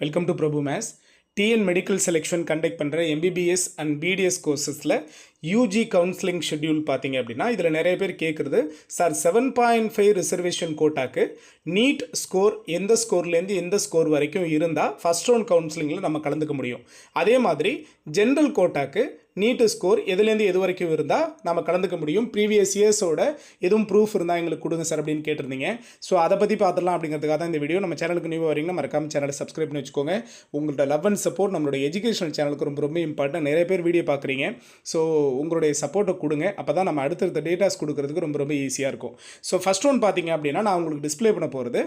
Welcome to Prabhu மேஸ். TN medical selection conduct பண்ணுற MBBS and BDS கோர்சஸில் யூஜி கவுன்சிலிங் ஷெட்யூல் பார்த்தீங்க அப்படின்னா இதில் நிறைய பேர் கேட்குறது, சார் 7.5 ரிசர்வேஷன் கோட்டாக்கு நீட் ஸ்கோர் எந்த ஸ்கோர்லேருந்து எந்த ஸ்கோர் வரைக்கும் இருந்தால் ஃபஸ்ட் ரவுண்ட் கவுன்சிலிங்கில் நம்ம கலந்துக்க முடியும். அதே மாதிரி ஜென்ரல் கோட்டாக்கு நீட்டு ஸ்கோர் எதுலேருந்து எது வரைக்கும் இருந்தால் நம்ம கலந்துக்க முடியும், ப்ரீவியஸ் இயர்ஸோட எதுவும் ப்ரூஃப் இருந்தால் எங்களுக்கு கொடுங்க சார் அப்படின்னு கேட்டிருந்தீங்க. ஸோ அதை பற்றி பார்த்துடலாம் அப்படிங்கிறதுக்காக தான் இந்த வீடியோ. நம்ம சேனலுக்கு நியூ வரீங்கன்னா மறக்காம சேனலை சப்ஸ்கிரைப் பண்ணி வச்சுக்கோங்க. உங்களோட லவ் அண்ட் சப்போர்ட் நம்மளோட எஜுகேஷனல் சேனலுக்கு ரொம்ப ரொம்ப இம்பார்ட்டன்ட். நிறைய பேர் வீடியோ பார்க்குறீங்க, ஸோ உங்களுடைய சப்போர்ட்டை கொடுங்க. அப்போ தான் நம்ம அடுத்தடுத்த டேட்டாஸ் கொடுக்கறதுக்கு ரொம்ப ரொம்ப ஈஸியாக இருக்கும். ஸோ ஃபஸ்ட் ஒன் பார்த்தீங்க அப்படின்னா நான் உங்களுக்கு டிஸ்பிளே பண்ண போகிறது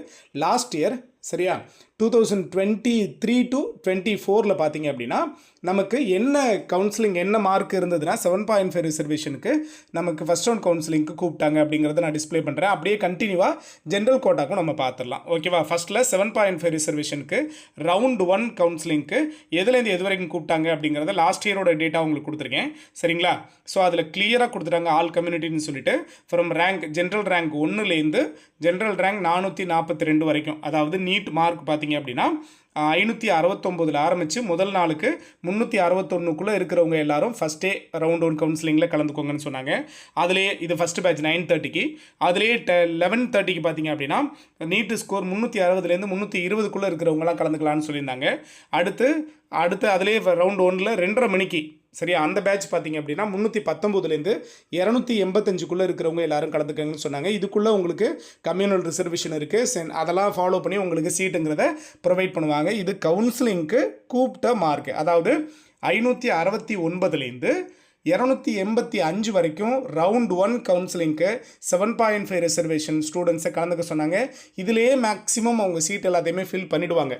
லாஸ்ட் இயர், சரியா, 2023 to 24 பார்த்தீங்க அப்படின்னா நமக்கு என்ன கவுன்சிலிங் என்ன மார்க் இருந்ததுன்னா 7.5 ரிசர்வேஷனுக்கு நமக்கு ஃபஸ்ட் ரவுண்ட் கவுன்சிலிங்க்கு கூப்பிட்டாங்க அப்படிங்கிறத நான் டிஸ்பிளே பண்ணுறேன். அப்படியே கண்டினியூவாக ஜென்ரல் கோட்டாக்கும் நம்ம பார்த்துடலாம். ஓகேவா, ஃபஸ்ட்டில் 7.5 ரிசர்வேஷனுக்கு ரவுண்ட் 1 கவுன்சிலிங்க்கு எதுலேருந்து எது வரைக்கும் கூப்பிட்டாங்க அப்படிங்கிறத லாஸ்ட் இயரோட டேட்டா உங்களுக்கு கொடுத்துருக்கேன், சரிங்களா. ஸோ அதில் கிளியராக கொடுத்துட்டாங்க ஆல் கம்யூனிட்டின்னு சொல்லிட்டு ஃப்ரம் ரேங்க் ஜென்ரல் ரேங்க் 1லேருந்து ஜென்ரல் ரேங்க் 442 வரைக்கும். அதாவது நீட் மார்க் பார்த்தீங்க அப்படின்னா 569 ஆரம்பித்து முதல் நாளுக்கு 361க்குள்ளே இருக்கிறவங்க எல்லாரும் ஃபஸ்ட்டே ரவுண்ட் 1 கவுன்சிலிங்கில் கலந்துக்கோங்கன்னு சொன்னாங்க. அதிலே இது ஃபஸ்ட்டு பேட்ச் 9:30க்கு, அதிலேயே 11:30க்கு பார்த்தீங்க அப்படின்னா நீட்டு ஸ்கோர் 360லேருந்து 320க்குள்ளே இருக்கிறவங்களாம் கலந்துக்கலான்னு சொல்லியிருந்தாங்க. அடுத்து அதிலே ரவுண்ட் 1ல் 2:30 மணிக்கு, சரியா, அந்த பேட்ச் பார்த்தீங்க அப்படின்னா 319லேருந்து 285க்குள்ளே இருக்கிறவங்க எல்லாரும் கலந்துக்கங்கன்னு சொன்னாங்க. இதுக்குள்ளே உங்களுக்கு கம்யூனல் ரிசர்வேஷன் இருக்குது, அதெல்லாம் ஃபாலோ பண்ணி உங்களுக்கு சீட்டுங்கிறத ப்ரொவைட் பண்ணுவாங்க. இது கவுன்சிலிங்க்கு கூப்பிட்ட மார்க், அதாவது 569லேருந்து 285 வரைக்கும் ரவுண்ட் 1 கவுன்சிலிங்க்கு 7.5 ரிசர்வேஷன் ஸ்டூடெண்ட்ஸை கலந்துக்க சொன்னாங்க. இதிலேயே மேக்ஸிமம் அவங்க சீட் எல்லாத்தையுமே ஃபில் பண்ணிவிடுவாங்க.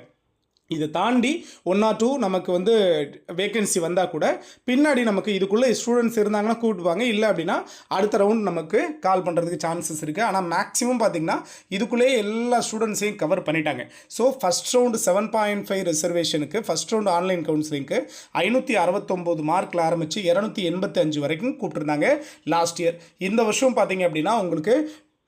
இதை தாண்டி 1 or 2 நமக்கு வந்து வேகன்சி வந்தால் கூட பின்னாடி நமக்கு இதுக்குள்ளே ஸ்டூடெண்ட்ஸ் இருந்தாங்கன்னா கூப்பிடுவாங்க, இல்லை அப்படின்னா அடுத்த ரவுண்ட் நமக்கு கால் பண்ணுறதுக்கு சான்சஸ் இருக்குது. ஆனால் மேக்ஸிமம் பார்த்திங்கன்னா இதுக்குள்ளேயே எல்லா ஸ்டூடெண்ட்ஸையும் கவர் பண்ணிட்டாங்க. ஸோ ஃபஸ்ட் ரவுண்டு 7.5 ரிசர்வேஷனுக்கு ஃபஸ்ட் ரவுண்டு ஆன்லைன் கவுன்சிலிங்க்கு 569 மார்க்கில் ஆரம்பித்து 285 வரைக்கும் கூப்பிட்டுருந்தாங்க லாஸ்ட் இயர். இந்த வருஷம் பார்த்திங்க அப்படின்னா உங்களுக்கு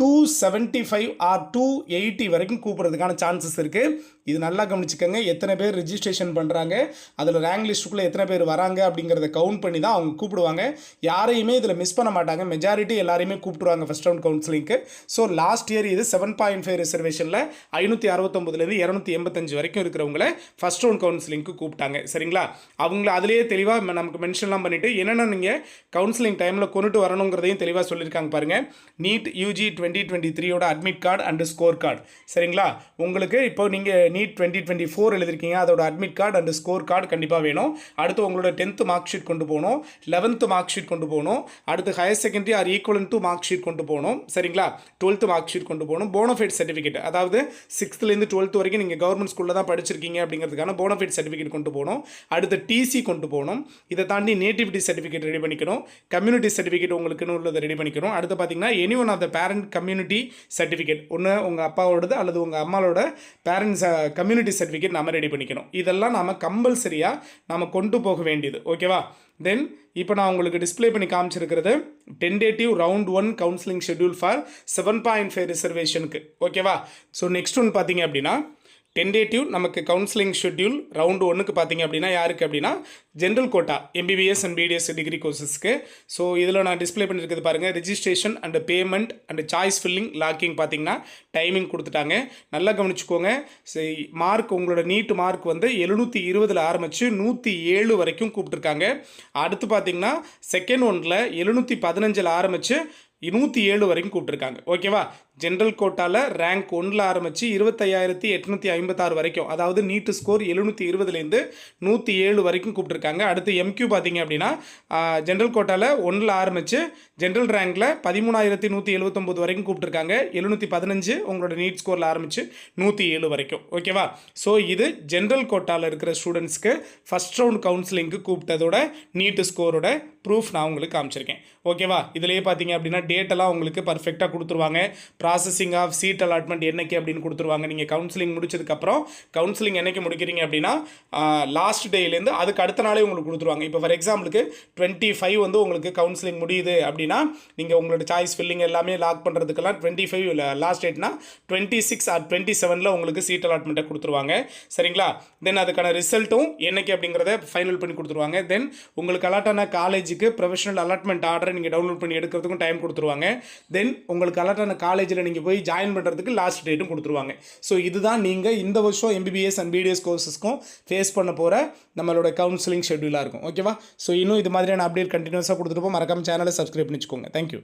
275 or 280 வரைக்கும் கூப்பிட்றதுக்கான சான்சஸ் இருக்குது. இது நல்லா கவனிச்சுக்கோங்க. எத்தனை பேர் ரிஜிஸ்ட்ரேஷன் பண்ணுறாங்க, அதில் ரேங்க் லிஸ்ட்டுக்குள்ளே எத்தனை பேர் வராங்க அப்படிங்கிறத கவுண்ட் பண்ணி தான் அவங்க கூப்பிடுவாங்க. யாரையுமே இதில் மிஸ் பண்ண மாட்டாங்க, மெஜாரிட்டி எல்லாரையுமே கூப்பிட்டுருவாங்க ஃபஸ்ட் ரவுண்ட் கவுன்சிலிங்க்கு. ஸோ லாஸ்ட் இயர் இது 7.5 ரிசர்வேஷனில் 569லேருந்து 285 வரைக்கும் இருக்கிறவங்கள ஃபஸ்ட் ரவுண்ட் கவுன்சிலிங்க்கு கூப்பிட்டாங்க, சரிங்களா. அவங்கள அதிலேயே தெளிவாக நமக்கு மென்ஷன்லாம் பண்ணிவிட்டு என்னென்ன நீங்கள் கவுன்சிலிங் டைமில் கொண்டுட்டு வரணுங்கிறதையும் தெளிவாக சொல்லியிருக்காங்க பாருங்கள். நீட் யூஜி 2023யோட admit card and score card, சரிங்களா. உங்களுக்கு இப்போ நீங்கள் நீட் 2024 எழுதிருக்கீங்க, அதோட admit card and score card கண்டிப்பாக வேணும். அடுத்து உங்களோட 10th மார்க் ஷீட் கொண்டு போகணும், 11th மார்க் ஷீட் கொண்டு போகணும், அடுத்து higher secondary R equivalent to mark sheet கொண்டு போகணும், சரிங்களா. 12th மார்க் ஷீட் கொண்டு போகணும், போனஃபைட் சர்டிஃபிகேட், அதாவது 6th-லேருந்து 12th வரைக்கும் நீங்கள் கவர்மெண்ட் ஸ்கூலில் தான் படிச்சிருக்கீங்க அப்படிங்கிறதுக்கான போனஃபைட் சர்டிஃபிகேட் கொண்டு போகணும். அடுத்து டிசி கொண்டு போகணும். இதை தாண்டி நேட்டிவிட்டி சர்டிஃபிகேட் ரெடி பண்ணிக்கணும், கம்யூனிட்டி சர்டிஃபிகேட் உங்களுக்குன்னு உள்ளதை ரெடி பண்ணிக்கணும். அடுத்து பார்த்தீங்கன்னா any one of the parent community certificate, ஒன்று உங்கள் அப்பாவோடது அல்லது உங்கள் அம்மாவோட பேரண்ட்ஸ் கம்யூனிட்டி சர்டிஃபிகேட் நம்ம ரெடி பண்ணிக்கணும். இதெல்லாம் நாம் கம்பல்சரியாக நாம் கொண்டு போக வேண்டியது, ஓகேவா. தென் இப்போ நான் உங்களுக்கு டிஸ்பிளே பண்ணி காமிச்சிருக்கிறது tentative round 1 counselling schedule for 7.5 ரிசர்வேஷனுக்கு, ஓகேவா. ஸோ நெக்ஸ்ட் ஒன் பார்த்தீங்க அப்படின்னா டென்டேட்டிவ் நமக்கு கவுன்சிலிங் ஷெட்யூல் ரவுண்டு 1க்கு பார்த்தீங்க அப்படின்னா யாருக்கு அப்படின்னா general quota MBBS and BDS degree கோர்சஸ்க்கு. ஸோ இதில் நான் டிஸ்பிளே பண்ணியிருக்கிறது பாருங்கள், registration and payment and choice filling locking பார்த்தீங்கன்னா டைமிங் கொடுத்துட்டாங்க. நல்லா கவனிச்சுக்கோங்க. மார்க் உங்களோட நீட் மார்க் வந்து 720 ஆரம்பித்து 107 வரைக்கும் கூப்பிட்டுருக்காங்க. அடுத்து பார்த்தீங்கன்னா செகண்ட் ஒன்றில் 715 ஆரம்பித்து 107 வரைக்கும் கூப்பிட்டுருக்காங்க, ஓகேவா. ஜென்ரல் கோட்டாவில் ரேங்க் 1ல் ஆரம்பித்து 25,856 வரைக்கும், அதாவது நீட்டு ஸ்கோர் 720லேருந்து 107 வரைக்கும் கூப்பிட்டுருக்காங்க. அடுத்து எம்கியூ பார்த்தீங்க அப்படின்னா ஜென்ரல் கோட்டாவில் 1ல் ஆரம்பித்து ஜென்ரல் ரேங்கில் 13,179 வரைக்கும் கூப்பிட்டுருக்காங்க. 715 உங்களோட நீட் ஸ்கோரில் ஆரம்பித்து 107 வரைக்கும், ஓகேவா. ஸோ இது ஜென்ரல் கோட்டாவில் இருக்கிற ஸ்டூடெண்ட்ஸ்க்கு ஃபஸ்ட் ரவுண்ட் கவுன்சிலிங்க்கு கூப்பிட்டதோட நீட்டு ஸ்கோரோட ப்ரூஃப் நான் உங்களுக்கு காமிச்சிருக்கேன், ஓகேவா. இதிலேயே பார்த்தீங்க அப்படின்னா டேட்டெல்லாம் உங்களுக்கு பர்ஃபெக்டாக கொடுத்துருவாங்க. ப்ராசஸிங் ஆஃப் சீட் அலாட்மெண்ட் என்னைக்கு அப்படின்னு கொடுத்துருவாங்க. நீங்கள் கவுன்சிலிங் முடிச்சதுக்கப்புறம் கவுன்சிலிங் என்னைக்கு முடிக்கிறீங்க அப்படின்னா லாஸ்ட் டேலேருந்து அதுக்கு அடுத்த நாளே உங்களுக்கு கொடுத்துருவாங்க. இப்போ ஃபார் எக்ஸாம்பிளுக்கு 25 வந்து உங்களுக்கு கவுன்சிலிங் முடியுது அப்படின்னா நீங்கள் உங்களோட சாய்ஸ் ஃபில்லிங் எல்லாமே லாக் பண்ணுறதுக்கெல்லாம் 25 லாஸ்ட் டேட்னா 26 ஆர் 27 உங்களுக்கு சீட் அலாட்மெண்ட்டை கொடுத்துருவாங்க. சரிங்களா? தென் அதுக்கான ரிசல்ட்டும் என்னைக்கு அப்படிங்கிறத ஃபைனல் பண்ணி கொடுத்துருவாங்க. தென் உங்களுக்கு அலாட்டான காலேஜுக்கு ப்ரொஃபஷனல் அலாட்மெண்ட் ஆர்டரை நீங்கள் டவுன்லோட் பண்ணி எடுக்கிறதுக்கும் டைம் கொடுத்துருவாங்க. தென் உங்களுக்கு அலாட்டான காலேஜில் நீங்கள் போய் ஜாயின் பண்ணுறதுக்கு லாஸ்ட் டேட்டும் கொடுத்துருவாங்க. ஸோ இதுதான் நீங்கள் இந்த வருஷம் MBBS அண்ட் BDS கோர்சஸ்க்கும் ஃபேஸ் பண்ண போகிற நம்மளோட கவுன்சிலிங் ஷெட்யூலாக இருக்கும். ஓகேவா? ஸோ இன்னும் இது மாதிரியான அப்டேட் கண்டினியூஸாக கொடுத்துட்டு மறக்காம சேனலை சப்ஸ்கிரைப் பண்ணிச்சுக்கோங்க. தேங்க்யூ.